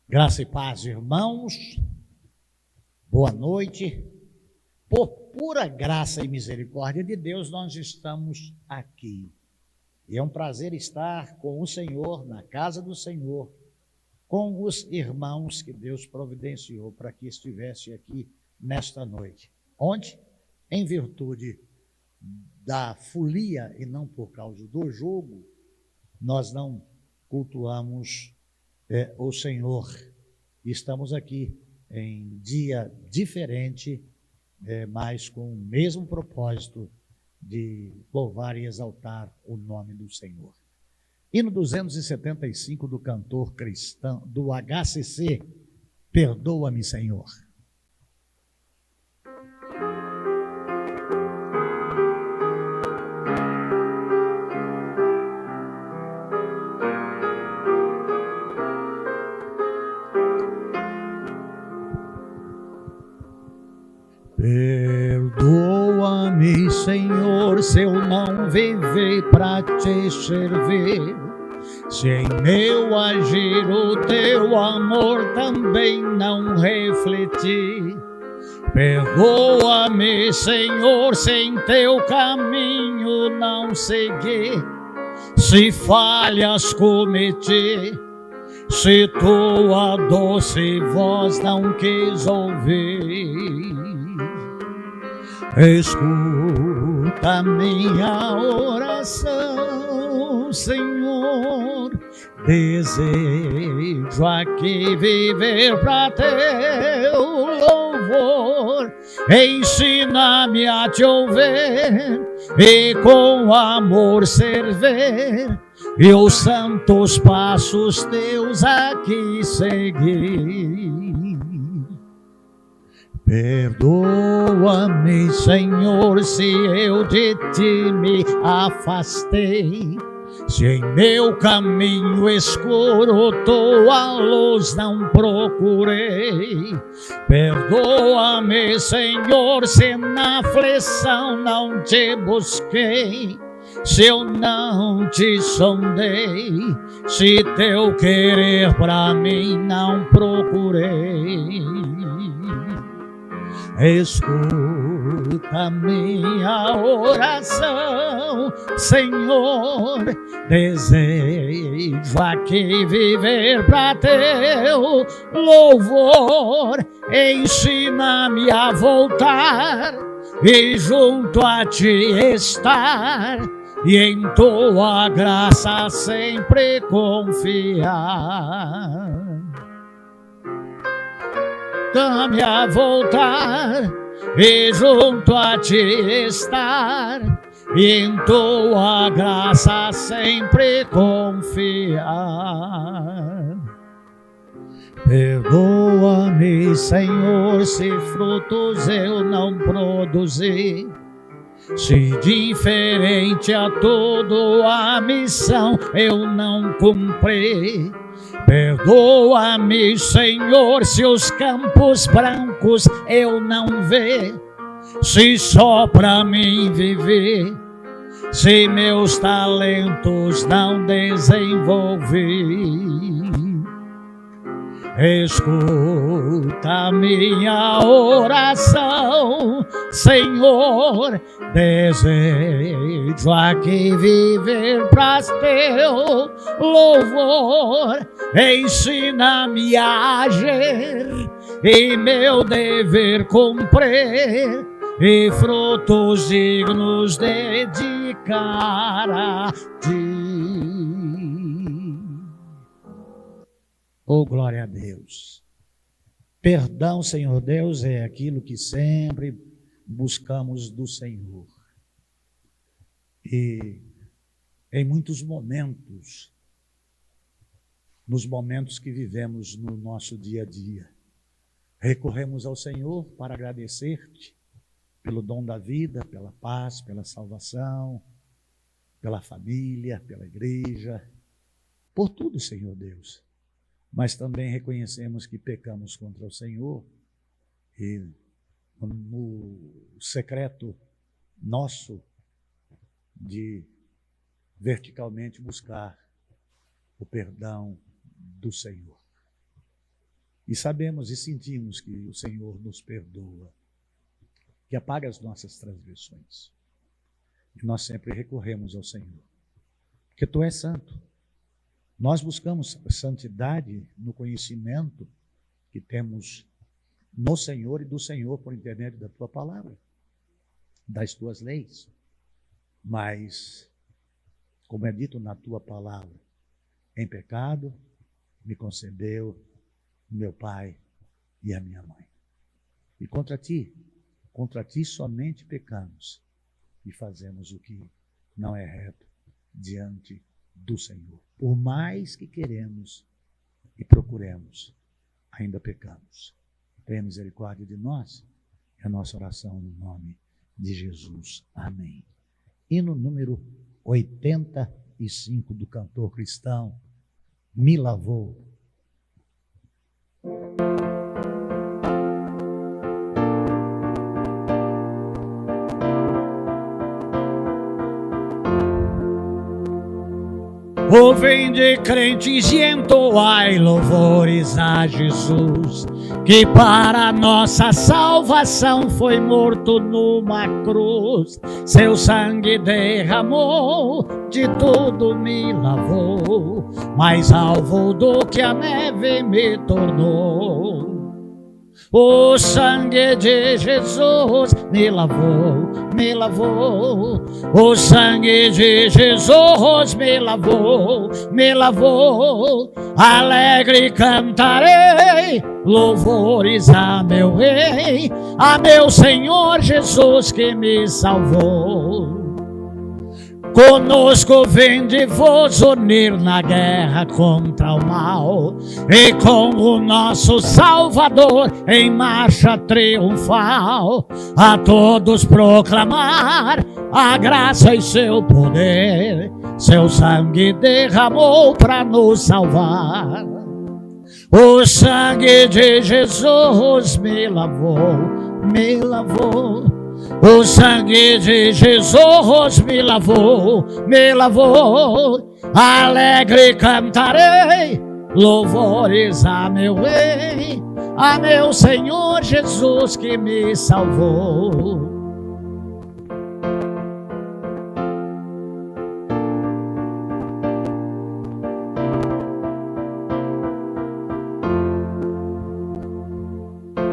Graça e paz, irmãos. Boa noite. Por pura graça e misericórdia de Deus, nós estamos aqui. E é um prazer estar com o Senhor, na casa do Senhor, com os irmãos que Deus providenciou para que estivesse aqui nesta noite. Onde, em virtude da folia e não por causa do jogo, nós não cultuamos o Senhor. Estamos aqui em dia diferente, mas com o mesmo propósito de louvar e exaltar o nome do Senhor. Hino 275 do cantor cristão, do HCC, Perdoa-me, Senhor. Perdoa-me, Senhor, se eu não vivi para te servir, se em meu agir o teu amor também não refleti. Perdoa-me, Senhor, se em teu caminho não segui, se falhas cometi, se tua doce voz não quis ouvir. Escuta minha oração, Senhor. Desejo aqui viver para teu louvor. Ensina-me a te ouvir e com amor servir, e os santos passos teus aqui seguir. Perdoa-me, Senhor, se eu de ti me afastei, se em meu caminho escuro tua luz não procurei. Perdoa-me, Senhor, se na aflição não te busquei, se eu não te sondei, se teu querer para mim não procurei. Escuta minha oração, Senhor. Desejo aqui viver para teu louvor. Ensina-me a voltar e junto a ti estar, e em tua graça sempre confiar. Dá-me a voltar e junto a ti estar, e em tua graça sempre confiar. Perdoa-me, Senhor, se frutos eu não produzi, se diferente a tua missão eu não cumpri. Perdoa-me, Senhor, se os campos brancos eu não vi, se só pra mim viver, se meus talentos não desenvolvi. Escuta minha oração, Senhor. Desejo aqui viver para teu louvor. Ensina-me a agir e meu dever cumprir, e frutos dignos dedicar a ti. Oh, glória a Deus. Perdão, Senhor Deus, é aquilo que sempre buscamos do Senhor. E em muitos momentos, nos momentos que vivemos no nosso dia a dia, recorremos ao Senhor para agradecer-te pelo dom da vida, pela paz, pela salvação, pela família, pela igreja, por tudo, Senhor Deus. Mas também reconhecemos que pecamos contra o Senhor, e no secreto nosso de verticalmente buscar o perdão do Senhor. E sabemos e sentimos que o Senhor nos perdoa, que apaga as nossas transgressões. E nós sempre recorremos ao Senhor, porque Tu és santo. Nós buscamos santidade no conhecimento que temos no Senhor e do Senhor por intermédio da Tua palavra, das Tuas leis. Mas, como é dito na Tua palavra, em pecado me concebeu meu pai e a minha mãe. E contra Ti somente pecamos e fazemos o que não é reto diante do Senhor. Por mais que queremos e procuremos, ainda pecamos. Tenha misericórdia de nós. É a nossa oração no nome de Jesus. Amém. Hino número 85 do cantor cristão, Me Lavou. Vinde crentes e entoai louvores a Jesus, que para nossa salvação foi morto numa cruz. Seu sangue derramou, de tudo me lavou, mais alvo do que a neve me tornou. O sangue de Jesus me lavou, me lavou. O sangue de Jesus me lavou, me lavou. Alegre cantarei louvores a meu Rei, a meu Senhor Jesus que me salvou. Conosco vinde vos unir na guerra contra o mal, e com o nosso Salvador em marcha triunfal, a todos proclamar a graça e seu poder. Seu sangue derramou para nos salvar. O sangue de Jesus me lavou, me lavou. O sangue de Jesus me lavou, me lavou. Alegre cantarei louvores a meu Rei, a meu Senhor Jesus que me salvou.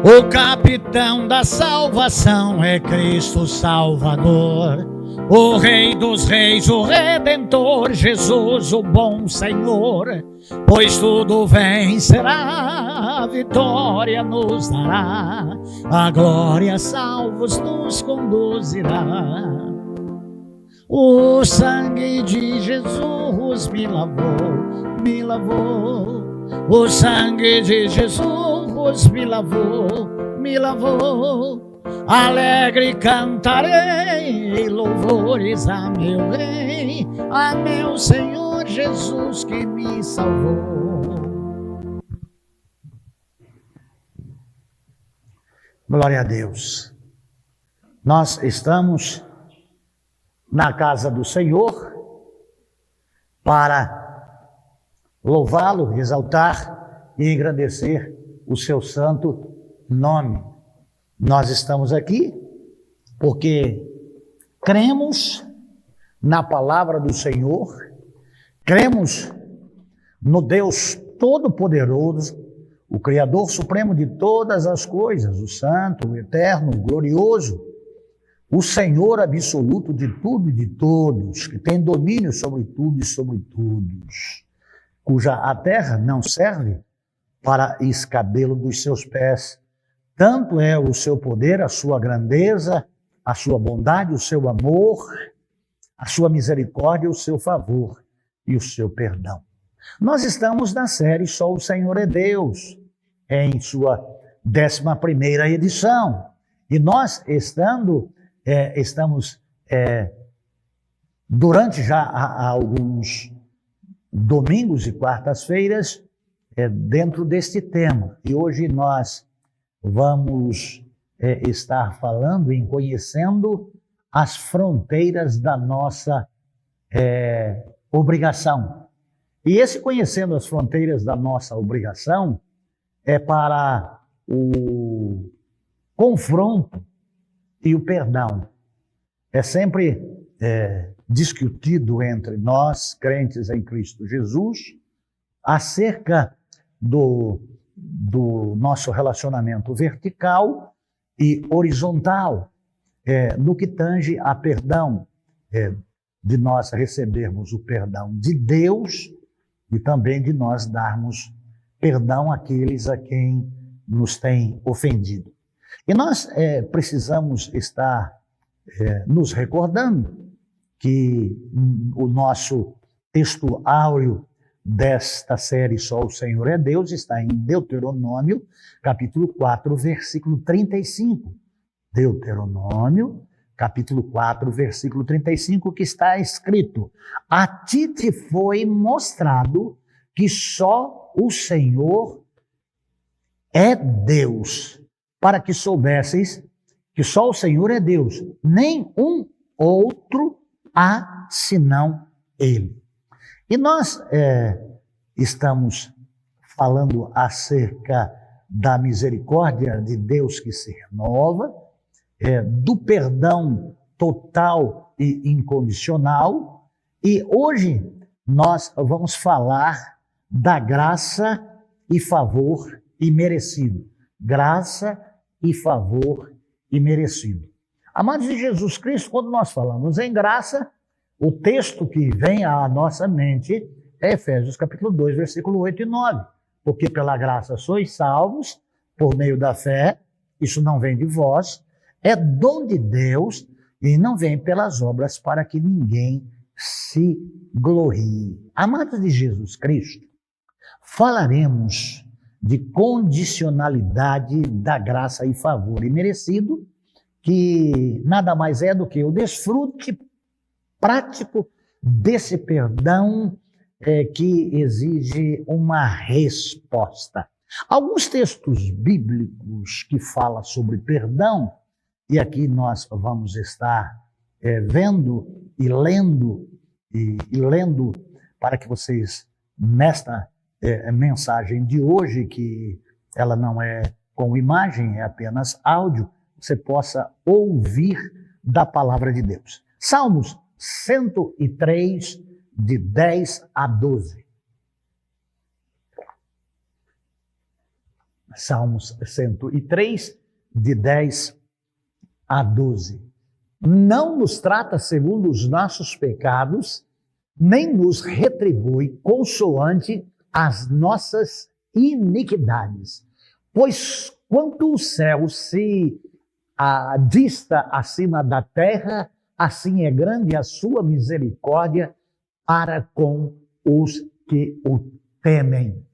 O capitão da salvação é Cristo Salvador, o Rei dos Reis, o Redentor, Jesus, o bom Senhor. Pois tudo vencerá, a vitória nos dará, a glória salvos nos conduzirá. O sangue de Jesus me lavou, me lavou. O sangue de Jesus me lavou, me lavou. Alegre cantarei louvores a meu Rei, a meu Senhor Jesus que me salvou. Glória a Deus. Nós estamos na casa do Senhor para louvá-lo, exaltar e engrandecer o seu santo nome. Nós estamos aqui porque cremos na palavra do Senhor, cremos no Deus Todo-Poderoso, o Criador Supremo de todas as coisas, o Santo, o Eterno, o Glorioso, o Senhor absoluto de tudo e de todos, que tem domínio sobre tudo e sobre todos, cuja a terra não serve para escabelo dos seus pés. Tanto é o seu poder, a sua grandeza, a sua bondade, o seu amor, a sua misericórdia, o seu favor e o seu perdão. Nós estamos na série Só o Senhor é Deus, em sua 11ª edição. E nós estamos durante já há alguns domingos e quartas-feiras dentro deste tema. E hoje nós vamos estar falando em conhecendo as fronteiras da nossa obrigação. E esse conhecendo as fronteiras da nossa obrigação é para o confronto e o perdão. É sempre discutido entre nós, crentes em Cristo Jesus, acerca do nosso relacionamento vertical e horizontal, no que tange a perdão, de nós recebermos o perdão de Deus e também de nós darmos perdão àqueles a quem nos têm ofendido. E nós precisamos estar nos recordando que o nosso texto áureo desta série Só o Senhor é Deus está em Deuteronômio, capítulo 4, versículo 35. Deuteronômio, capítulo 4, versículo 35, que está escrito: A ti te foi mostrado que só o Senhor é Deus, para que soubesseis que só o Senhor é Deus, nem um outro há senão Ele. E nós estamos falando acerca da misericórdia de Deus que se renova, do perdão total e incondicional, e hoje nós vamos falar da graça e favor imerecido. Graça e favor imerecido. Amados de Jesus Cristo, quando nós falamos em graça, o texto que vem à nossa mente é Efésios capítulo 2, versículo 8 e 9. Porque pela graça sois salvos, por meio da fé, isso não vem de vós, é dom de Deus e não vem pelas obras para que ninguém se glorie. Amados de Jesus Cristo, falaremos de condicionalidade da graça e favor imerecido, que nada mais é do que o desfrute prático desse perdão que exige uma resposta. Alguns textos bíblicos que falam sobre perdão, e aqui nós vamos estar vendo e lendo para que vocês, nesta mensagem de hoje, que ela não é com imagem, é apenas áudio, você possa ouvir da palavra de Deus. Salmos 103, de 10 a 12. Salmos 103, de 10 a 12. Não nos trata segundo os nossos pecados, nem nos retribui consoante as nossas iniquidades. Pois quanto o céu se dista acima da terra, assim é grande a sua misericórdia para com os que o temem.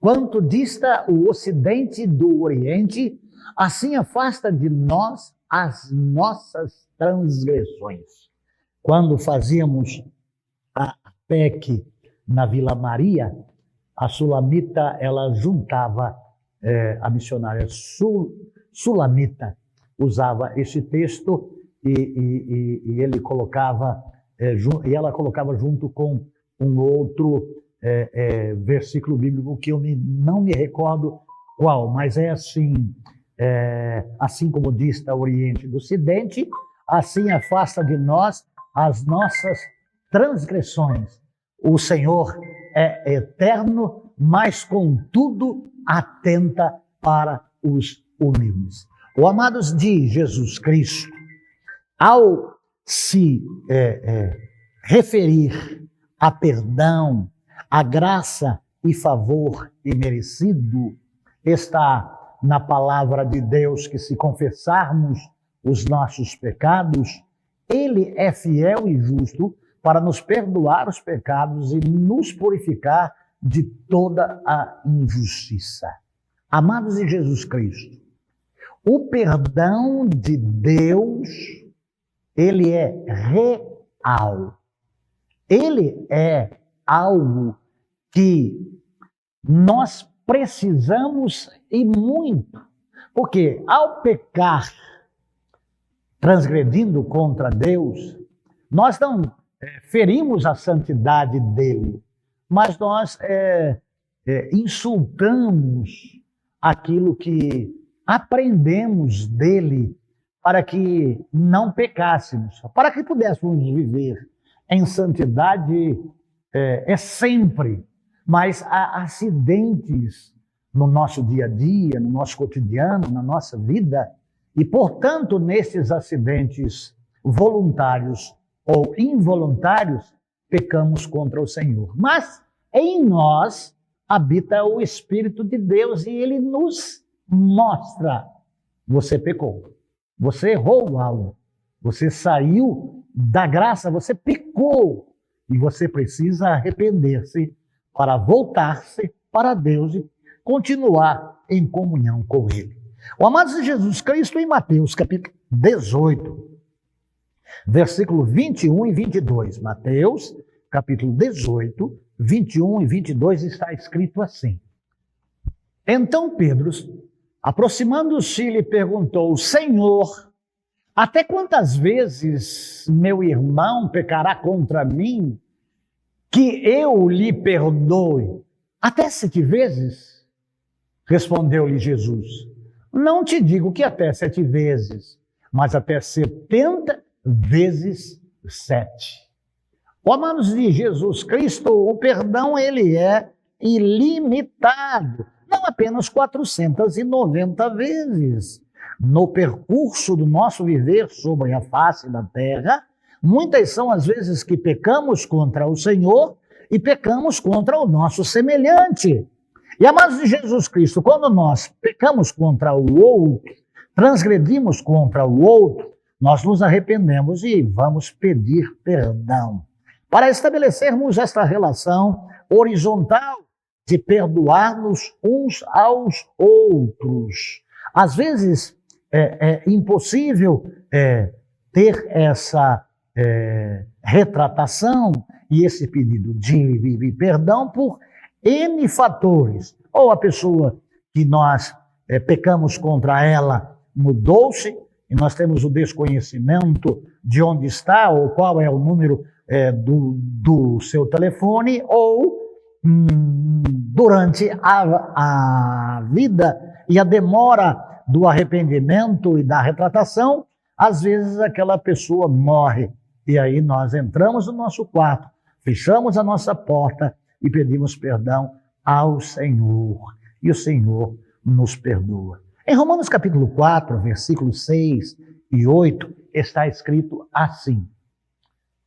Quanto dista o ocidente do oriente, assim afasta de nós as nossas transgressões. Quando fazíamos a PEC na Vila Maria, a Sulamita, ela juntava, a missionária Sulamita usava esse texto e ele colocava, e ela colocava junto com um outro versículo bíblico que eu não me recordo qual, mas é assim, assim como dista o Oriente do Ocidente, assim afasta de nós as nossas transgressões. O Senhor é eterno, mas contudo atenta para os humildes. O amados de Jesus Cristo, ao se referir a perdão, a graça e favor imerecido, está na palavra de Deus que, se confessarmos os nossos pecados, Ele é fiel e justo para nos perdoar os pecados e nos purificar de toda a injustiça. Amados de Jesus Cristo, o perdão de Deus, ele é real. Ele é algo que nós precisamos e muito. Porque ao pecar, transgredindo contra Deus, nós não ferimos a santidade dele, mas nós insultamos aquilo que aprendemos dele para que não pecássemos, para que pudéssemos viver em santidade sempre. Mas há acidentes no nosso dia a dia, no nosso cotidiano, na nossa vida, e, portanto, nesses acidentes voluntários ou involuntários, pecamos contra o Senhor. Mas em nós habita o Espírito de Deus e ele nos mostra: você pecou, você errou algo, você saiu da graça, você pecou e você precisa arrepender-se para voltar-se para Deus e continuar em comunhão com Ele. O amado de Jesus Cristo, em Mateus capítulo 18, versículo 21 e 22. Mateus capítulo 18, 21 e 22 está escrito assim: Então Pedro, aproximando-se, lhe perguntou: Senhor, até quantas vezes meu irmão pecará contra mim, que eu lhe perdoe? Até 7 vezes? Respondeu-lhe Jesus: Não te digo que até 7 vezes, mas até 70 vezes 7. Ó, amados de Jesus Cristo, o perdão ele é ilimitado, não apenas 490 vezes. No percurso do nosso viver sobre a face da terra, muitas são as vezes que pecamos contra o Senhor e pecamos contra o nosso semelhante. E, amados de Jesus Cristo, quando nós pecamos contra o outro, transgredimos contra o outro, nós nos arrependemos e vamos pedir perdão. Para estabelecermos esta relação horizontal de perdoar-nos uns aos outros. Às vezes é impossível ter essa retratação e esse pedido de perdão por N fatores. Ou a pessoa que nós pecamos contra ela mudou-se e nós temos o desconhecimento de onde está ou qual é o número do seu telefone, ou durante a vida e a demora do arrependimento e da retratação, às vezes aquela pessoa morre. E aí nós entramos no nosso quarto, fechamos a nossa porta e pedimos perdão ao Senhor. E o Senhor nos perdoa. Em Romanos capítulo 4, versículos 6 e 8, está escrito assim.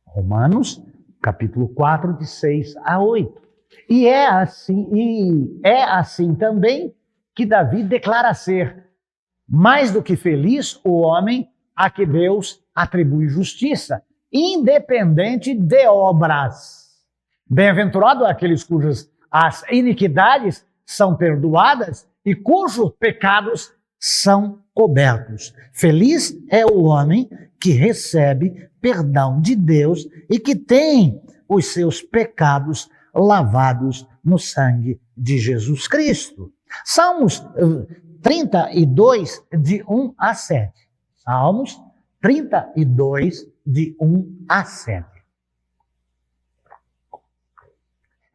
Romanos capítulo 4, de 6 a 8. E é assim também que Davi declara ser mais do que feliz o homem a que Deus atribui justiça, independente de obras. Bem-aventurado aqueles cujas as iniquidades são perdoadas e cujos pecados são cobertos. Feliz é o homem que recebe perdão de Deus e que tem os seus pecados lavados no sangue de Jesus Cristo. Salmos 32, de 1 a 7. Salmos 32, de 1 a 7.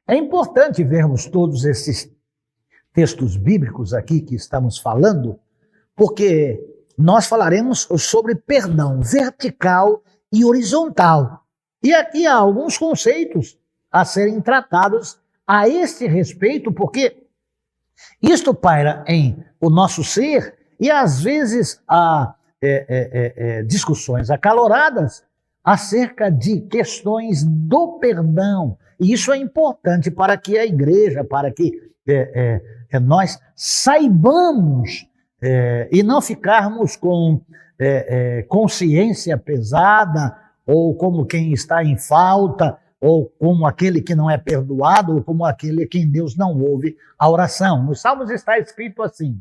É importante vermos todos esses textos bíblicos aqui que estamos falando, porque nós falaremos sobre perdão vertical e horizontal. E aqui há alguns conceitos a serem tratados a este respeito, porque isto paira em o nosso ser e às vezes há discussões acaloradas acerca de questões do perdão. E isso é importante para que a igreja, para que nós saibamos e não ficarmos com consciência pesada, ou como quem está em falta, ou como aquele que não é perdoado, ou como aquele a quem Deus não ouve a oração. Nos Salmos está escrito assim: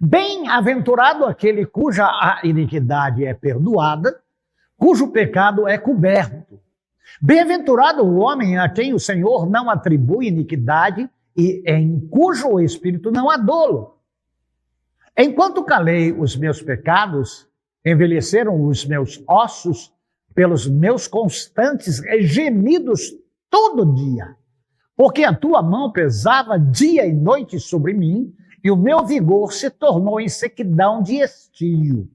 bem-aventurado aquele cuja a iniquidade é perdoada, cujo pecado é coberto. Bem-aventurado o homem a quem o Senhor não atribui iniquidade e em cujo espírito não há dolo. Enquanto calei os meus pecados, envelheceram os meus ossos pelos meus constantes gemidos todo dia. Porque a tua mão pesava dia e noite sobre mim, e o meu vigor se tornou em sequidão de estio.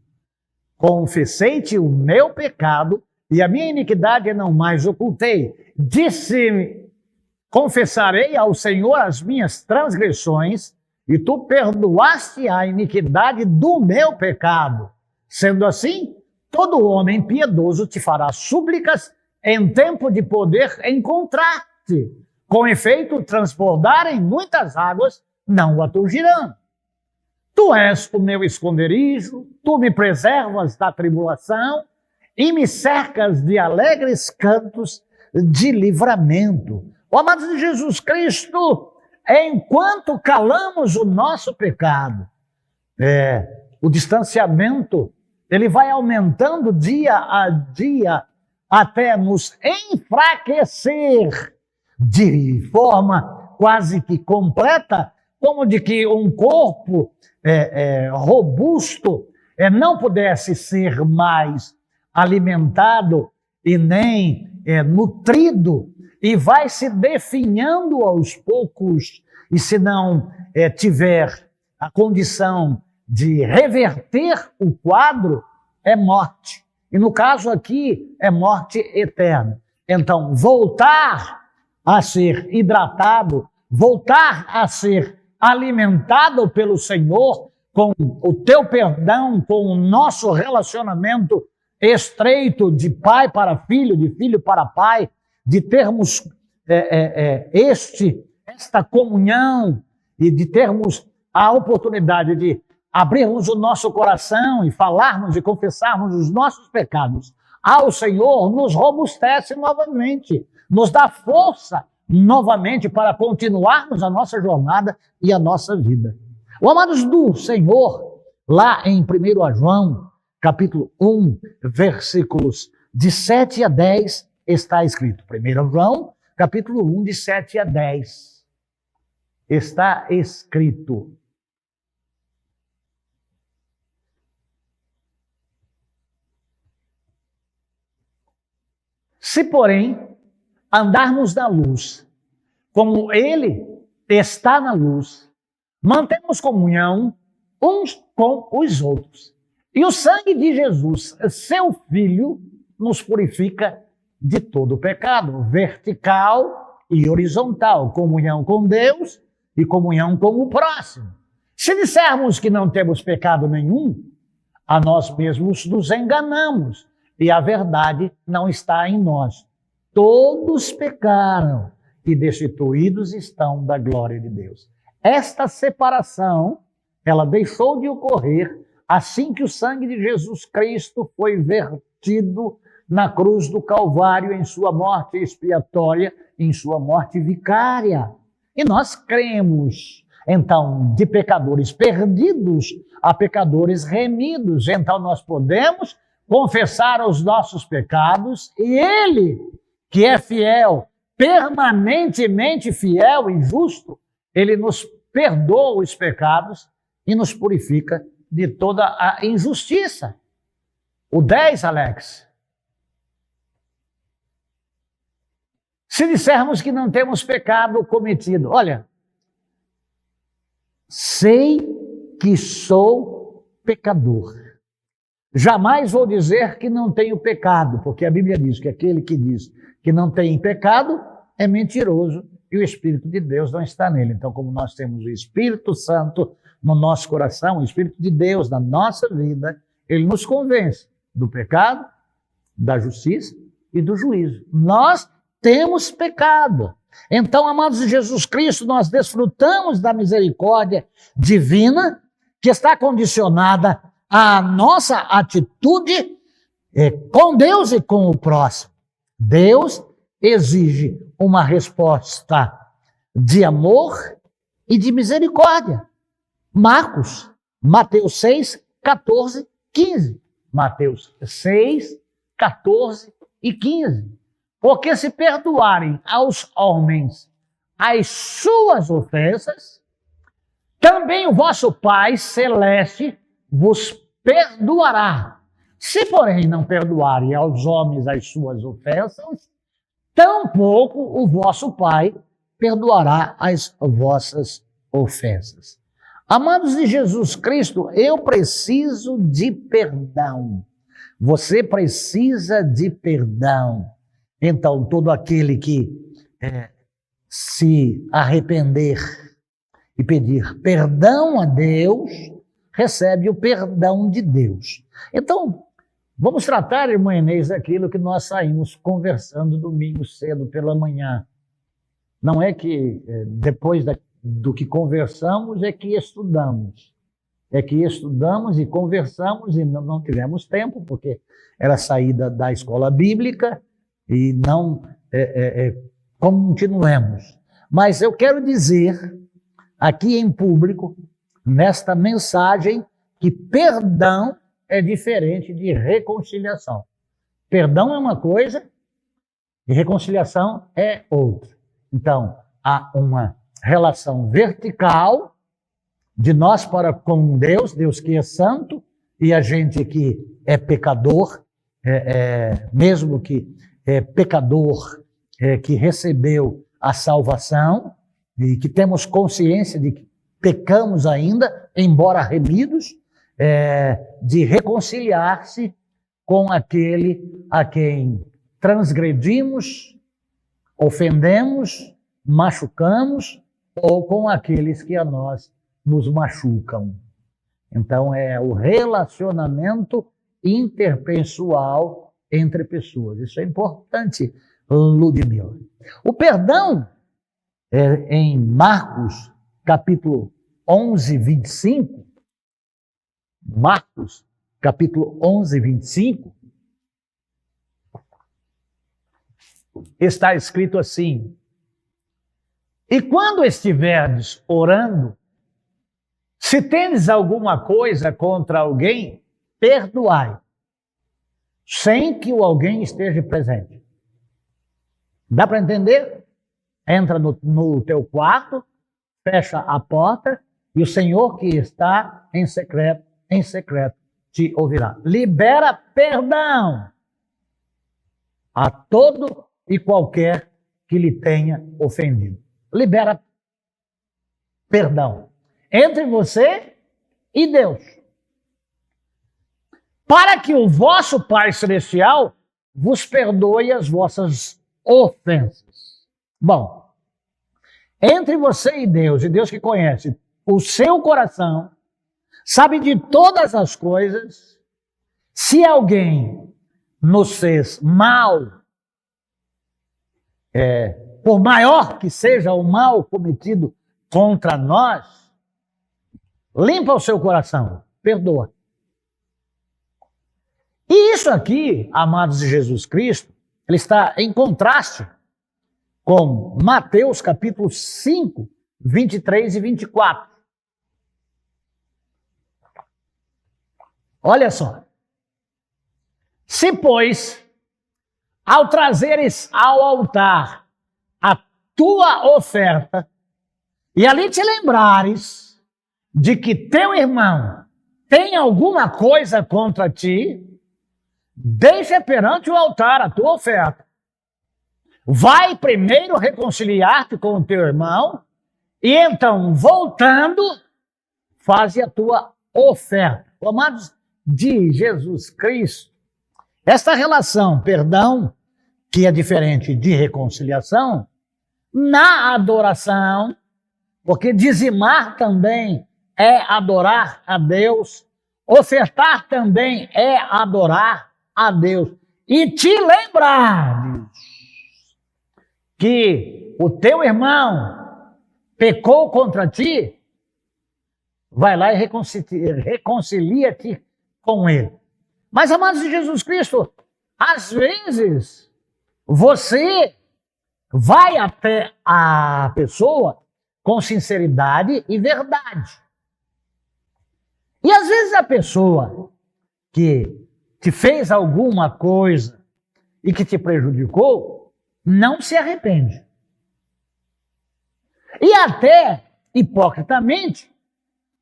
Confessei-te o meu pecado, e a minha iniquidade não mais ocultei. Disse-me: confessarei ao Senhor as minhas transgressões, e tu perdoaste a iniquidade do meu pecado. Sendo assim, todo homem piedoso te fará súplicas em tempo de poder encontrar-te. Com efeito, transbordarem muitas águas não o atingirão. Tu és o meu esconderijo, tu me preservas da tribulação e me cercas de alegres cantos de livramento. Ó amados de Jesus Cristo, enquanto calamos o nosso pecado, o distanciamento, ele vai aumentando dia a dia até nos enfraquecer de forma quase que completa, como de que um corpo robusto não pudesse ser mais alimentado e nem nutrido, e vai se definhando aos poucos, e se não tiver a condição de reverter o quadro, é morte. E no caso aqui, é morte eterna. Então, voltar a ser hidratado, voltar a ser alimentado pelo Senhor, com o teu perdão, com o nosso relacionamento estreito de pai para filho, de filho para pai, de termos esta comunhão e de termos a oportunidade de abrirmos o nosso coração e falarmos e confessarmos os nossos pecados ao Senhor, nos robustece novamente, nos dá força novamente para continuarmos a nossa jornada e a nossa vida. O amados do Senhor, lá em 1 João, capítulo 1, versículos de 7 a 10, está escrito. 1 João, capítulo 1, de 7 a 10. Está escrito: se, porém, andarmos na luz, como Ele está na luz, mantemos comunhão uns com os outros. E o sangue de Jesus, seu Filho, nos purifica de todo pecado, vertical e horizontal, comunhão com Deus e comunhão com o próximo. Se dissermos que não temos pecado nenhum, a nós mesmos nos enganamos e a verdade não está em nós. Todos pecaram e destituídos estão da glória de Deus. Esta separação, ela deixou de ocorrer assim que o sangue de Jesus Cristo foi vertido na cruz do Calvário, em sua morte expiatória, em sua morte vicária. E nós cremos, então, de pecadores perdidos a pecadores remidos. Então nós podemos confessar os nossos pecados e Ele, que é fiel, permanentemente fiel e justo, Ele nos perdoa os pecados e nos purifica de toda a injustiça. O 10, Alex. Se dissermos que não temos pecado cometido, olha, sei que sou pecador. Jamais vou dizer que não tenho pecado, porque a Bíblia diz que aquele que diz que não tem pecado é mentiroso e o Espírito de Deus não está nele. Então, como nós temos o Espírito Santo no nosso coração, o Espírito de Deus na nossa vida, ele nos convence do pecado, da justiça e do juízo. Nós temos pecado. Então, amados de Jesus Cristo, nós desfrutamos da misericórdia divina que está condicionada à nossa atitude com Deus e com o próximo. Deus exige uma resposta de amor e de misericórdia. Mateus 6, 14, 15. Mateus 6, 14 e 15. Porque se perdoarem aos homens as suas ofensas, também o vosso Pai Celeste vos perdoará. Se, porém, não perdoarem aos homens as suas ofensas, tampouco o vosso Pai perdoará as vossas ofensas. Amados de Jesus Cristo, eu preciso de perdão. Você precisa de perdão. Então, todo aquele que se arrepender e pedir perdão a Deus, recebe o perdão de Deus. Então, vamos tratar, irmã Inês, aquilo que nós saímos conversando domingo cedo pela manhã. Não é que depois do que conversamos é que estudamos. É que estudamos e conversamos e não tivemos tempo, porque era saída da escola bíblica e não continuemos. Mas eu quero dizer, aqui em público, nesta mensagem, que perdão é diferente de reconciliação. Perdão é uma coisa e reconciliação é outra. Então, há uma relação vertical de nós para com Deus, Deus que é santo, e a gente que é pecador, mesmo que é pecador, que recebeu a salvação e que temos consciência de que pecamos ainda, embora remidos, de reconciliar-se com aquele a quem transgredimos, ofendemos, machucamos, ou com aqueles que a nós nos machucam. Então, é o relacionamento interpessoal entre pessoas. Isso é importante, Ludmila. O perdão, em Marcos, capítulo 11, 25, Marcos, capítulo 11, 25, está escrito assim: e quando estiverdes orando, se tendes alguma coisa contra alguém, perdoai, sem que o alguém esteja presente. Dá para entender? Entra no teu quarto, fecha a porta, e o Senhor que está em secreto, te ouvirá. Libera perdão a todo e qualquer que lhe tenha ofendido. Libera perdão entre você e Deus, para que o vosso Pai Celestial vos perdoe as vossas ofensas. Bom, entre você e Deus que conhece o seu coração, sabe de todas as coisas, se alguém nos fez mal, por maior que seja o mal cometido contra nós, limpa o seu coração, perdoa. E isso aqui, amados de Jesus Cristo, ele está em contraste com Mateus capítulo 5, 23 e 24. Olha só. Se, pois, ao trazeres ao altar a tua oferta, e ali te lembrares de que teu irmão tem alguma coisa contra ti, deixa perante o altar a tua oferta. Vai primeiro reconciliar-te com o teu irmão, e então, voltando, faze a tua oferta. Amados de Jesus Cristo, esta relação, perdão, que é diferente de reconciliação, na adoração, porque dizimar também é adorar a Deus, ofertar também é adorar a Deus. E te lembrar que o teu irmão pecou contra ti, vai lá e reconcilia-te com ele. Mas, amados de Jesus Cristo, às vezes você vai até a pessoa com sinceridade e verdade. E às vezes a pessoa que te fez alguma coisa e que te prejudicou, não se arrepende. E até, hipocritamente,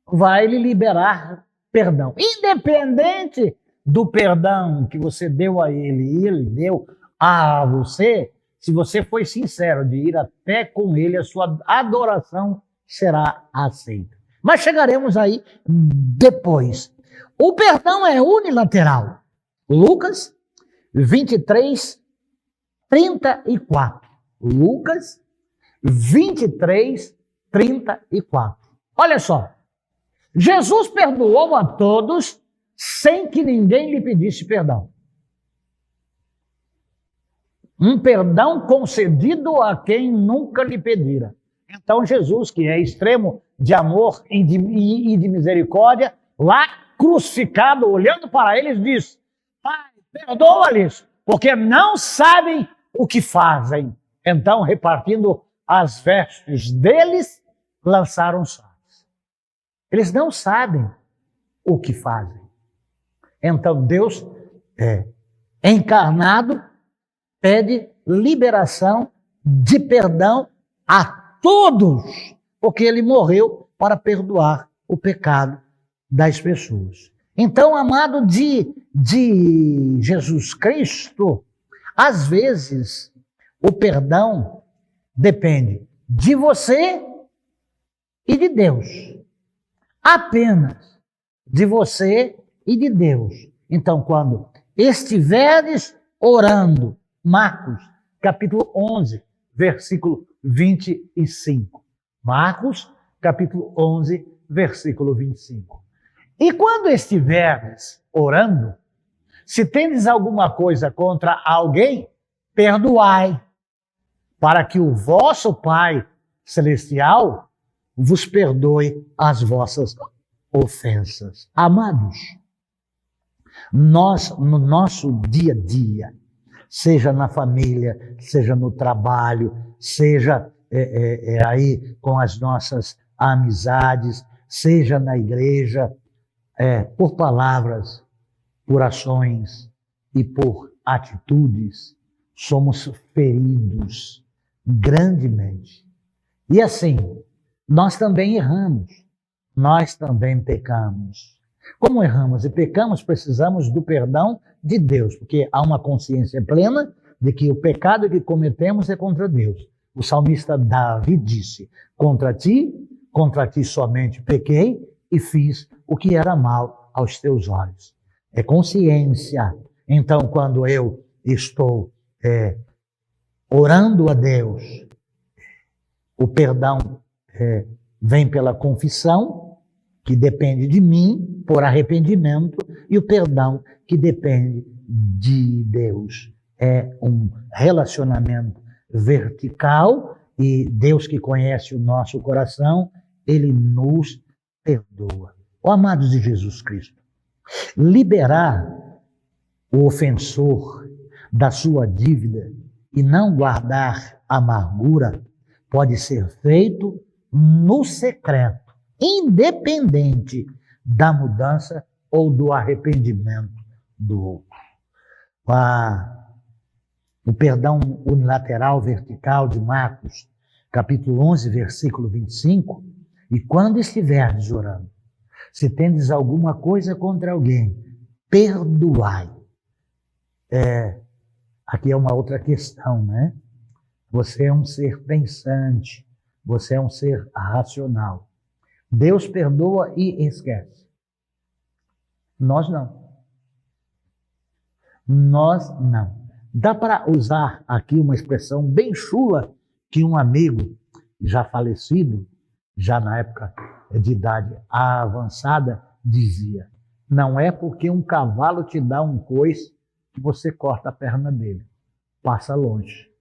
vai lhe liberar perdão. Independente do perdão que você deu a ele e ele deu a você, se você foi sincero de ir até com ele, a sua adoração será aceita. Mas chegaremos aí depois. O perdão é unilateral. Lucas 23, 34. Lucas 23, 34. Olha só. Jesus perdoou a todos sem que ninguém lhe pedisse perdão. Um perdão concedido a quem nunca lhe pedira. Então Jesus, que é extremo de amor e de misericórdia, lá crucificado, olhando para eles, diz: Pai, perdoa-lhes, porque não sabem o que fazem. Então, repartindo as vestes deles, lançaram sortes. Eles não sabem o que fazem. Então Deus, encarnado, pede liberação de perdão a todos, porque ele morreu para perdoar o pecado das pessoas. Então, amado de Jesus Cristo, às vezes o perdão depende de você e de Deus. Apenas de você e de Deus. Então, quando estiveres orando, Marcos, capítulo 11, versículo 25. Marcos, capítulo 11, versículo 25. E quando estiveres orando, se tendes alguma coisa contra alguém, perdoai, para que o vosso Pai Celestial vos perdoe as vossas ofensas. Amados, nós, no nosso dia a dia, seja na família, seja no trabalho, seja aí com as nossas amizades, seja na igreja, por palavras, por ações e por atitudes, somos feridos grandemente. E assim, nós também erramos, nós também pecamos. Como erramos e pecamos, precisamos do perdão de Deus, porque há uma consciência plena de que o pecado que cometemos é contra Deus. O salmista Davi disse: contra ti somente pequei e fiz o que era mal aos teus olhos. É consciência. Então, quando eu estou orando a Deus, o perdão vem pela confissão, que depende de mim, por arrependimento, e o perdão que depende de Deus. É um relacionamento vertical, e Deus, que conhece o nosso coração, Ele nos perdoa. Ó amados de Jesus Cristo, liberar o ofensor da sua dívida e não guardar amargura pode ser feito no secreto, independente da mudança ou do arrependimento do outro. O perdão unilateral vertical de Marcos, capítulo 11, versículo 25, e quando estiverdes orando, se tendes alguma coisa contra alguém, perdoai. Aqui é uma outra questão, né? Você é um ser pensante, você é um ser racional. Deus perdoa e esquece. Nós não. Nós não. Dá para usar aqui uma expressão bem chula que um amigo já falecido, já na época de idade avançada, dizia: não é porque um cavalo te dá um coice que você corta a perna dele. Passa longe.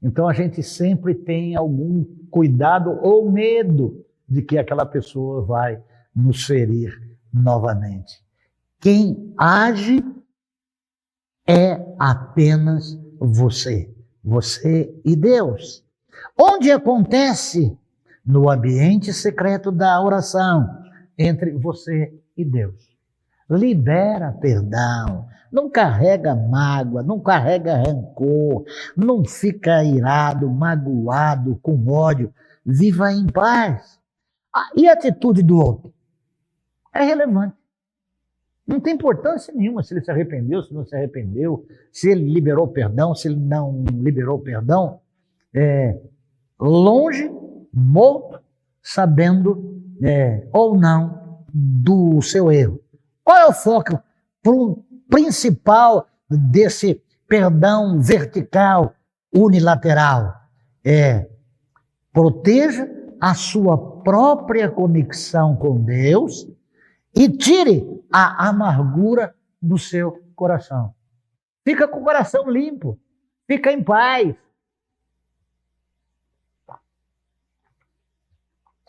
Então a gente sempre tem algum cuidado ou medo de que aquela pessoa vai nos ferir novamente. Quem age é apenas você e Deus. Onde acontece? No ambiente secreto da oração, entre você e Deus. Libera perdão, não carrega mágoa, não carrega rancor, não fica irado, magoado, com ódio. Viva em paz. E a atitude do outro? É relevante. Não tem importância nenhuma se ele se arrependeu, se não se arrependeu, se ele liberou perdão, se ele não liberou perdão. Longe, morto, sabendo ou não do seu erro. Qual é o foco principal desse perdão vertical unilateral? Proteja a sua própria conexão com Deus e tire a amargura do seu coração. Fica com o coração limpo, fica em paz.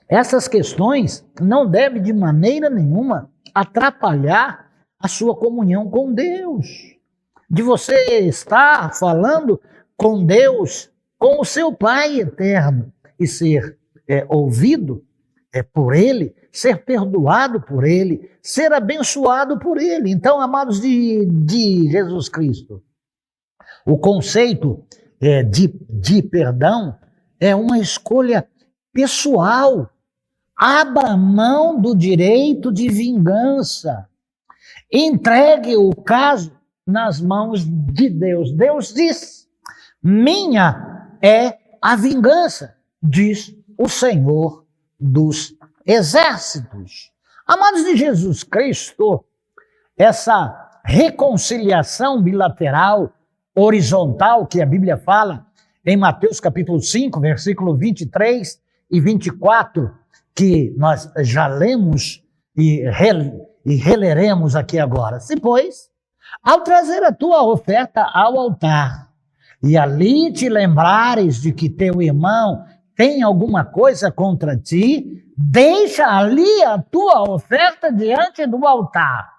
Essas questões não devem de maneira nenhuma atrapalhar a sua comunhão com Deus. De você estar falando com Deus, com o seu Pai eterno, e ser ouvido por Ele, ser perdoado por Ele, ser abençoado por Ele. Então, amados de Jesus Cristo, o conceito de perdão é uma escolha pessoal. Abra mão do direito de vingança. Entregue o caso nas mãos de Deus. Deus diz: minha é a vingança, diz o Senhor dos Exércitos. Amados de Jesus Cristo, essa reconciliação bilateral, horizontal, que a Bíblia fala em Mateus capítulo 5, versículo 23 e 24, que nós já lemos e releremos aqui agora. Se, pois, ao trazer a tua oferta ao altar, e ali te lembrares de que teu irmão tem alguma coisa contra ti, deixa ali a tua oferta diante do altar,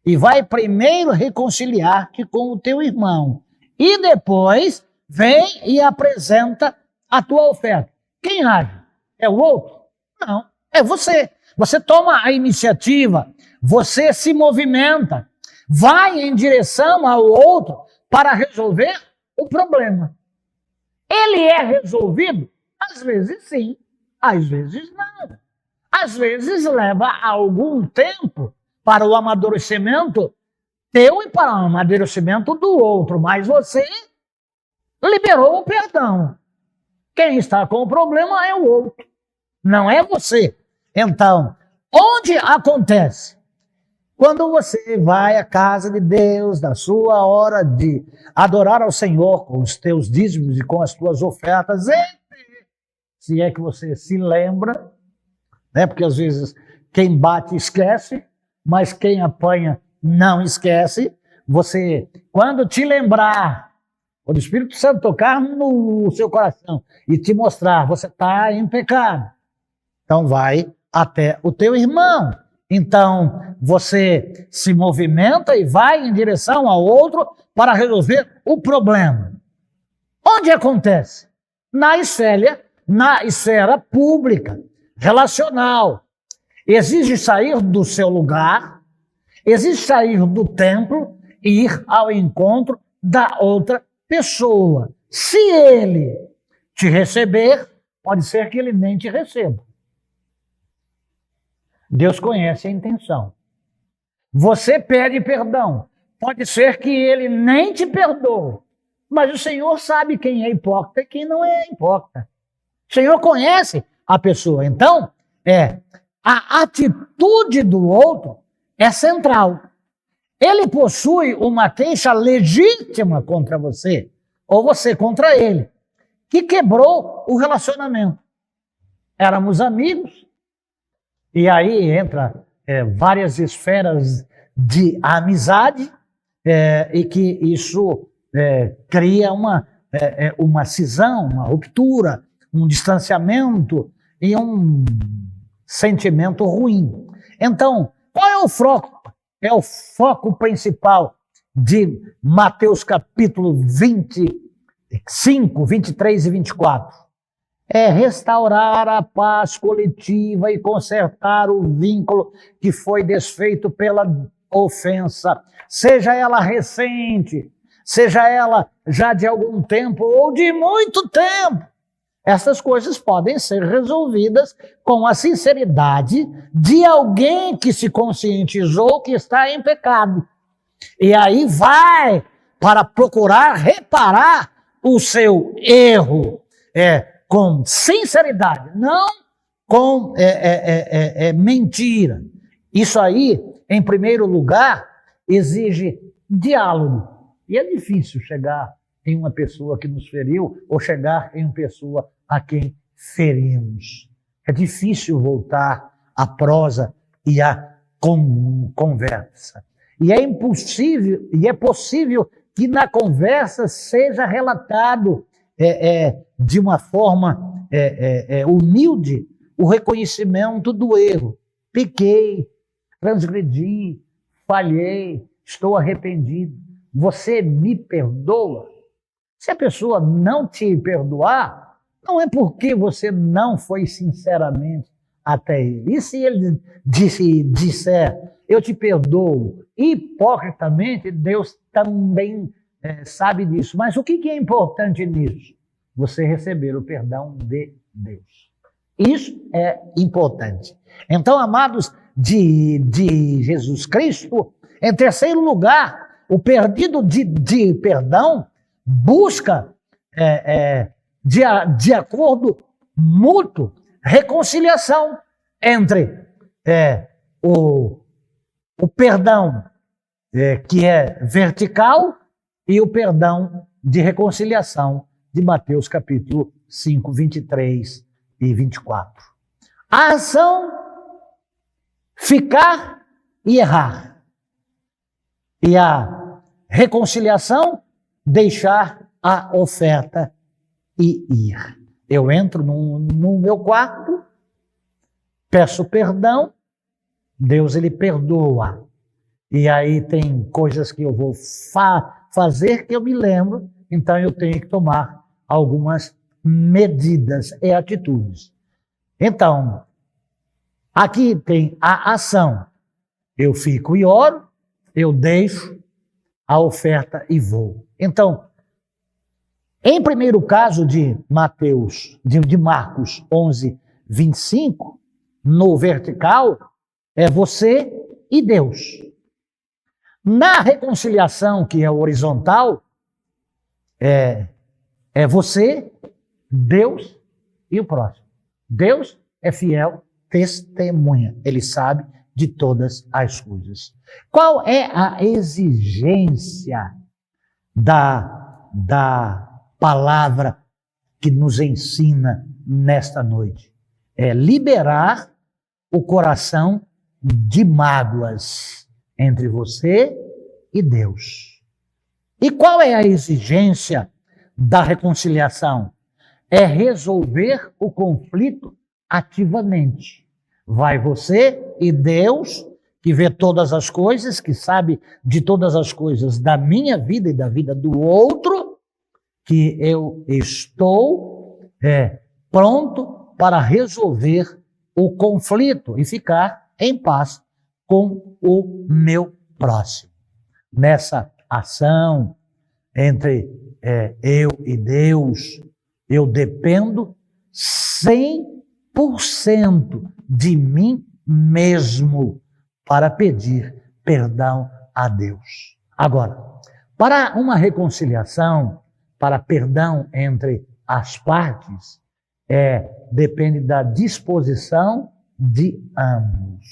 e vai primeiro reconciliar-te com o teu irmão, e depois vem e apresenta a tua oferta. Quem age? É o outro? Não, é você. Você toma a iniciativa, você se movimenta, vai em direção ao outro para resolver o problema. Ele é resolvido? Às vezes sim, às vezes não. Às vezes leva algum tempo para o amadurecimento teu e para o amadurecimento do outro, mas você liberou o perdão. Quem está com o problema é o outro, não é você. Então, onde acontece? Quando você vai à casa de Deus, na sua hora de adorar ao Senhor com os teus dízimos e com as tuas ofertas, se é que você se lembra, né? Porque às vezes quem bate esquece, mas quem apanha não esquece. Você, quando te lembrar, quando o Espírito Santo tocar no seu coração e te mostrar, você está em pecado, então vai até o teu irmão. Então, você se movimenta e vai em direção ao outro para resolver o problema. Onde acontece? Na esfera pública, relacional. Exige sair do seu lugar, exige sair do templo e ir ao encontro da outra pessoa. Se ele te receber, pode ser que ele nem te receba. Deus conhece a intenção. Você pede perdão. Pode ser que ele nem te perdoe. Mas o Senhor sabe quem é hipócrita e quem não é hipócrita. O Senhor conhece a pessoa. Então, a atitude do outro é central. Ele possui uma queixa legítima contra você, ou você contra ele, que quebrou o relacionamento. Éramos amigos. E aí entra várias esferas de amizade e que isso cria uma cisão, uma ruptura, um distanciamento e um sentimento ruim. Então, qual é o foco? É o foco principal de Mateus capítulo 25, 23 e 24. É restaurar a paz coletiva e consertar o vínculo que foi desfeito pela ofensa, seja ela recente, seja ela já de algum tempo ou de muito tempo. Essas coisas podem ser resolvidas com a sinceridade de alguém que se conscientizou que está em pecado. E aí vai para procurar reparar o seu erro, com sinceridade, não com mentira. Isso aí, em primeiro lugar, exige diálogo. E é difícil chegar em uma pessoa que nos feriu ou chegar em uma pessoa a quem ferimos. É difícil voltar à prosa e à conversa. E é impossível, e é possível que na conversa seja relatado de uma forma humilde o reconhecimento do erro. Pequei, transgredi, falhei, estou arrependido. Você me perdoa? Se a pessoa não te perdoar, não é porque você não foi sinceramente até ele. E se ele disser, eu te perdoo, hipocritamente, Deus também sabe disso. Mas o que é importante nisso? Você receber o perdão de Deus. Isso é importante. Então, amados de Jesus Cristo, em terceiro lugar, o pedido de perdão busca, de acordo mútuo, reconciliação entre o perdão que é vertical e o perdão de reconciliação de Mateus capítulo 5, 23 e 24. A ação, ficar e errar. E a reconciliação, deixar a oferta e ir. Eu entro no meu quarto, peço perdão, Deus ele perdoa. E aí tem coisas que eu vou fazer que eu me lembro, então eu tenho que tomar algumas medidas e atitudes. Então, aqui tem a ação. Eu fico e oro, eu deixo a oferta e vou. Então, em primeiro caso de Marcos 11, 25, no vertical, é você e Deus. Na reconciliação, que é horizontal, é você, Deus e o próximo. Deus é fiel, testemunha. Ele sabe de todas as coisas. Qual é a exigência da palavra que nos ensina nesta noite? É liberar o coração de mágoas entre você e Deus. E qual é a exigência da reconciliação? É resolver o conflito ativamente. Vai você e Deus, que vê todas as coisas, que sabe de todas as coisas da minha vida e da vida do outro, que eu estou pronto para resolver o conflito e ficar em paz com o meu próximo. Nessa ação entre eu e Deus, eu dependo 100% de mim mesmo para pedir perdão a Deus. Agora, para uma reconciliação, para perdão entre as partes, depende da disposição de ambos.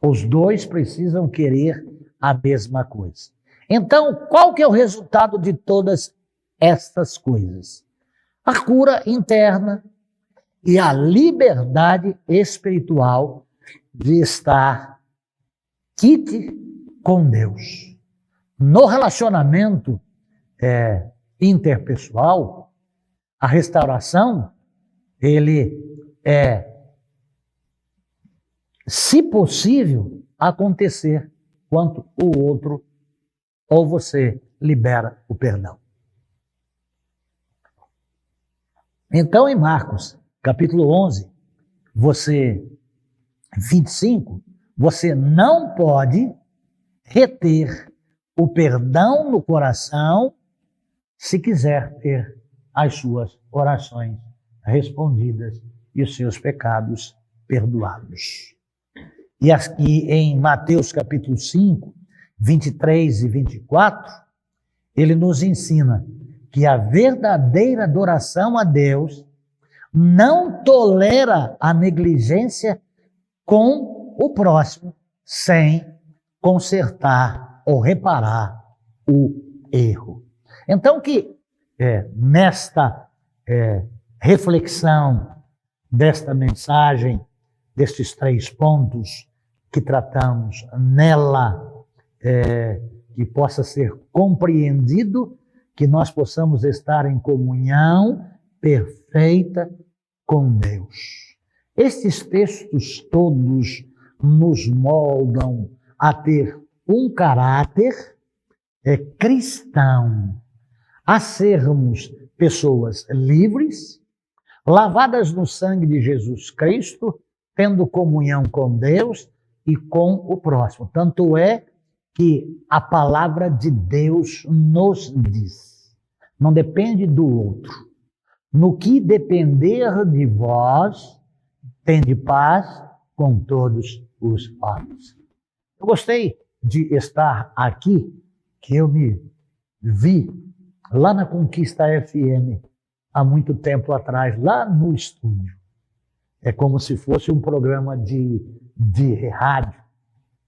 Os dois precisam querer a mesma coisa. Então, qual que é o resultado de todas estas coisas? A cura interna e a liberdade espiritual de estar quite com Deus. No relacionamento interpessoal, a restauração, ele se possível, acontecer quanto o outro ou você libera o perdão. Então, em Marcos, capítulo 11, 25, você não pode reter o perdão no coração se quiser ter as suas orações respondidas e os seus pecados perdoados. E aqui em Mateus capítulo 5, 23 e 24, ele nos ensina que a verdadeira adoração a Deus não tolera a negligência com o próximo sem consertar ou reparar o erro. Então que nesta reflexão desta mensagem, destes 3 pontos que tratamos nela, que possa ser compreendido, que nós possamos estar em comunhão perfeita com Deus. Estes textos todos nos moldam a ter um caráter cristão, a sermos pessoas livres, lavadas no sangue de Jesus Cristo, tendo comunhão com Deus e com o próximo. Tanto é que a palavra de Deus nos diz, não depende do outro. No que depender de vós, tende paz com todos os homens. Eu gostei de estar aqui, que eu me vi lá na Conquista FM, há muito tempo atrás, lá no estúdio. É como se fosse um programa de rádio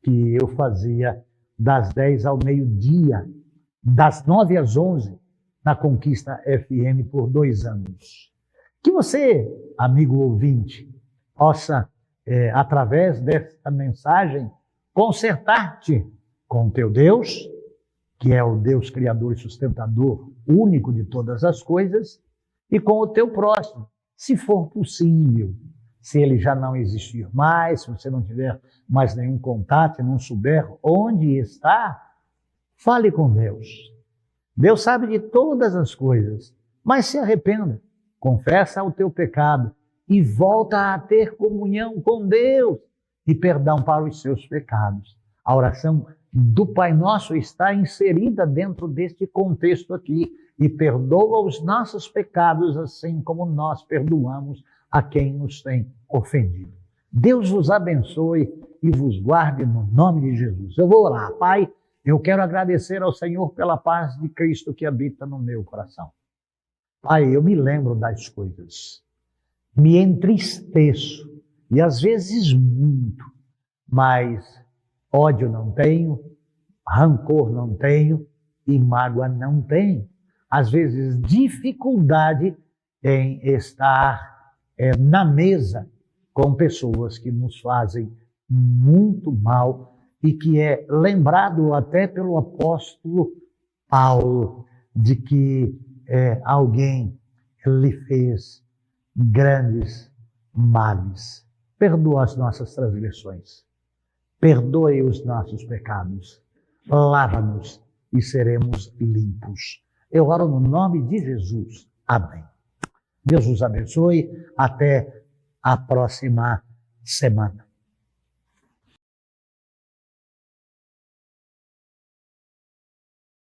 que eu fazia das 10 ao meio-dia, das 9 às 11, na Conquista FM por 2 anos. Que você, amigo ouvinte, possa, através desta mensagem, consertar-te com o teu Deus, que é o Deus criador e sustentador, único de todas as coisas, e com o teu próximo, se for possível. Se ele já não existir mais, se você não tiver mais nenhum contato, não souber onde está, fale com Deus. Deus sabe de todas as coisas, mas se arrependa, confessa o teu pecado e volta a ter comunhão com Deus e perdão para os seus pecados. A oração do Pai Nosso está inserida dentro deste contexto aqui e perdoa os nossos pecados assim como nós perdoamos a quem nos tem ofendido. Deus vos abençoe e vos guarde no nome de Jesus. Eu vou orar. Pai, eu quero agradecer ao Senhor pela paz de Cristo que habita no meu coração. Pai, eu me lembro das coisas, me entristeço, e às vezes muito, mas ódio não tenho, rancor não tenho e mágoa não tenho. Às vezes dificuldade em estar na mesa com pessoas que nos fazem muito mal e que é lembrado até pelo apóstolo Paulo de que alguém lhe fez grandes males. Perdoa as nossas transgressões, perdoe os nossos pecados, lava-nos e seremos limpos. Eu oro no nome de Jesus. Amém. Deus os abençoe. Até a próxima semana.